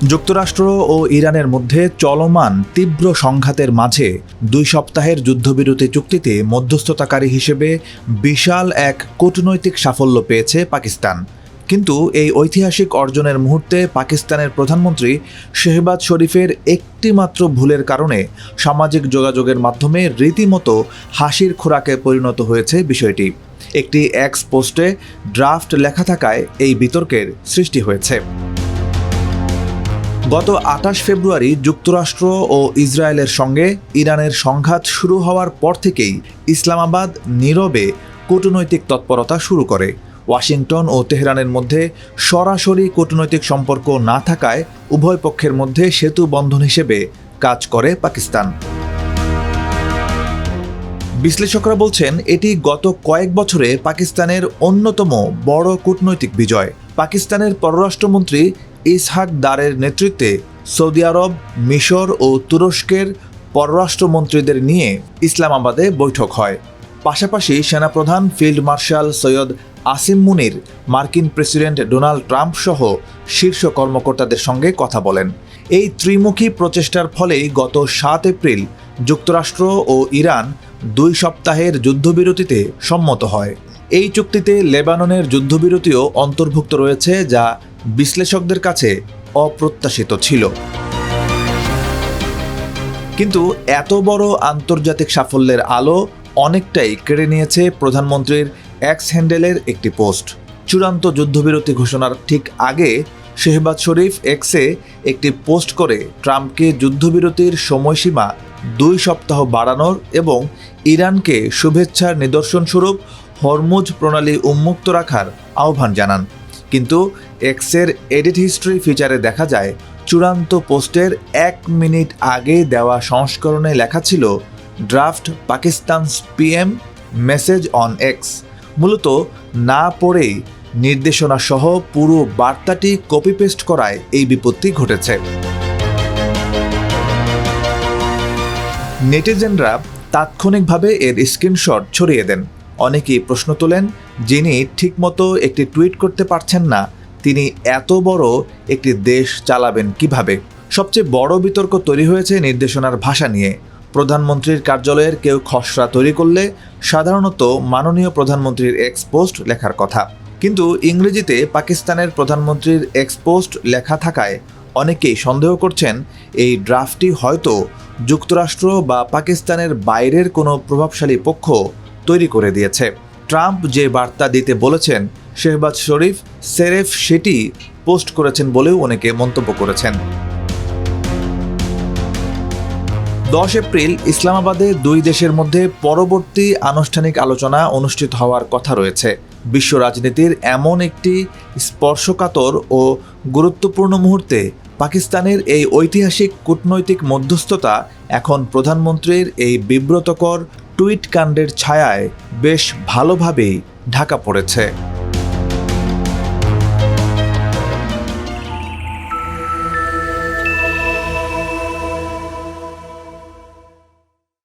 যুক্তরাষ্ট্র ও ইরানের মধ্যে চলমান তীব্র সংঘাতের মাঝে 2 সপ্তাহের যুদ্ধবিরতি চুক্তিতে মধ্যস্থতাকারী হিসেবে বিশাল এক কূটনৈতিক সাফল্য পেয়েছে পাকিস্তান। কিন্তু এই ঐতিহাসিক অর্জনের মুহূর্তে পাকিস্তানের প্রধানমন্ত্রী শেহবাজ শরীফের একটিমাত্র ভুলের কারণে সামাজিক যোগাযোগের মাধ্যমে রীতিমতো হাসির খোরাকে পরিণত হয়েছে বিষয়টি। একটি এক্স পোস্টে ড্রাফট লেখা থাকায় এই বিতর্কের সৃষ্টি হয়েছে। গত 28 ফেব্রুয়ারি যুক্তরাষ্ট্র ও ইসরায়েলের সঙ্গে ইরানের সংঘাত শুরু হওয়ার পর থেকেই ইসলামাবাদ নীরবে কূটনৈতিক তৎপরতা শুরু করে। ওয়াশিংটন ও তেহরানের মধ্যে সরাসরি কূটনৈতিক সম্পর্ক না থাকায় উভয় পক্ষের মধ্যে সেতু বন্ধন হিসেবে কাজ করে পাকিস্তান। বিশ্লেষকরা বলছেন এটি গত কয়েক বছরে পাকিস্তানের অন্যতম বড় কূটনৈতিক বিজয়। পাকিস্তানের পররাষ্ট্রমন্ত্রী ইসহাক দারের নেতৃত্বে সৌদি আরব, মিশর ও তুরস্কের পররাষ্ট্রমন্ত্রীদের নিয়ে ইসলামাবাদে বৈঠক হয়। পাশাপাশি সেনাপ্রধান ফিল্ড মার্শাল সৈয়দ আসিম মুনির মার্কিন প্রেসিডেন্ট ডোনাল্ড ট্রাম্প সহ শীর্ষ কর্মকর্তাদের সঙ্গে কথা বলেন। এই ত্রিমুখী প্রচেষ্টার ফলেই গত 7 এপ্রিল যুক্তরাষ্ট্র ও ইরান 2 সপ্তাহের যুদ্ধবিরতিতে সম্মত হয়। এই চুক্তিতে লেবাননের যুদ্ধবিরতিও অন্তর্ভুক্ত রয়েছে, যা বিশ্লেষকদের কাছে অপ্রত্যাশিত ছিল। কিন্তু এত বড় আন্তর্জাতিক সাফল্যের আলো অনেকটাই কেড়ে নিয়েছে প্রধানমন্ত্রীর এক্স হ্যান্ডেলের একটি পোস্ট। চূড়ান্ত যুদ্ধবিরতি ঘোষণার ঠিক আগে শেহবাজ শরীফ এক্সে একটি পোস্ট করে ট্রাম্পকে যুদ্ধবিরতির সময়সীমা 2 সপ্তাহ বাড়ানোর এবং ইরানকে শুভেচ্ছার নিদর্শনস্বরূপ হরমুজ প্রণালী উন্মুক্ত রাখার আহ্বান জানান। কিন্তু এক্সের এডিট হিস্ট্রি ফিচারে দেখা যায় চূড়ান্ত পোস্টের 1 মিনিট আগে দেওয়া সংস্করণে লেখা ছিল draft Pakistan's PM message on x. মূলত না পড়েই নির্দেশনা সহ পুরো বার্তাটি কপি পেস্ট করায় এই বিপত্তি ঘটেছে। নেটিজেনরা তাৎক্ষণিকভাবে এর স্ক্রিনশট ছড়িয়ে দেন। অনেকেই প্রশ্ন তোলেন, যিনি ঠিকমতো একটি টুইট করতে পারছেন না, তিনি এত বড় একটি দেশ চালাবেন কিভাবে? সবচেয়ে বড় বিতর্ক তৈরি হয়েছে নির্দেশনার ভাষা নিয়ে। প্রধানমন্ত্রীর কার্যালয়ের কেউ খসড়া তৈরি করলে সাধারণত মাননীয় প্রধানমন্ত্রীর এক্স পোস্ট লেখার কথা, কিন্তু ইংরেজিতে পাকিস্তানের প্রধানমন্ত্রীর এক্স পোস্ট লেখা থাকায় অনেকেই সন্দেহ করছেন এই ড্রাফটটি হয়তো যুক্তরাষ্ট্র বা পাকিস্তানের বাইরের কোনো প্রভাবশালী পক্ষ তৈরি করে দিয়েছে। ট্রাম্প যে বার্তা দিতে বলেছেন শেহবাজ শরীফ সেরেফ সেটি পোস্ট করেছেন বলেও অনেকে মন্তব্য করেছেন। 10 এপ্রিল ইসলামাবাদে 2 দেশের মধ্যে পরবর্তী আনুষ্ঠানিক আলোচনা অনুষ্ঠিত হওয়ার কথা রয়েছে। বিশ্ব রাজনীতির এমন একটি স্পর্শকাতর ও গুরুত্বপূর্ণ মুহূর্তে পাকিস্তানের এই ঐতিহাসিক কূটনৈতিক মধ্যস্থতা এখন প্রধানমন্ত্রীর এই বিব্রতকর টুইট কাণ্ডের ছায়ায় বেশ ভালোভাবেই ঢাকা পড়েছে।